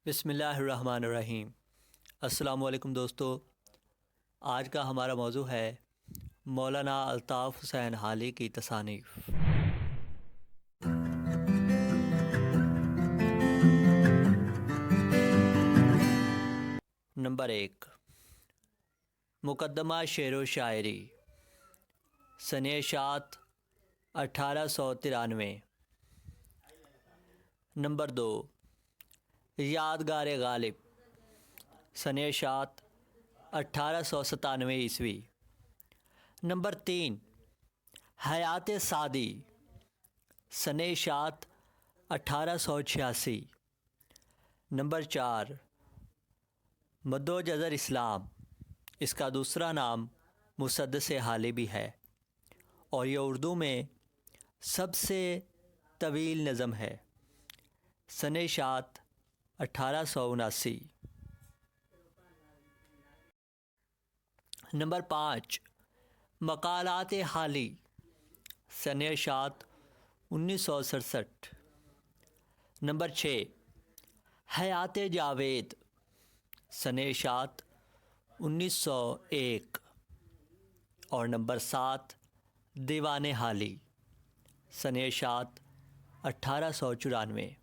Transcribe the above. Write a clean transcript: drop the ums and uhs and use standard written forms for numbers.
بسم اللہ الرحمن الرحیم۔ السلام علیکم دوستو، آج کا ہمارا موضوع ہے مولانا الطاف حسین حالی کی تصانیف۔ نمبر 1، مقدمہ شعر و شاعری، سنہ اشاعت 1893۔ نمبر 2، یادگار غالب، سنہ اشاعت 1897 نمبر 3، حیات سعدی، سنہ اشاعت 1886۔ نمبر 4، مد و جزر اسلام، اس کا دوسرا نام مسدس حالی بھی ہے، اور یہ اردو میں سب سے طویل نظم ہے، سنہ اشاعت 1879۔ نمبر 5، مقالات حالی، سنہ اشاعت 1967۔ نمبر 6، حیات جاوید، سنہ اشاعت 1901۔ اور نمبر 7، دیوان حالی، سنہ اشاعت 1894۔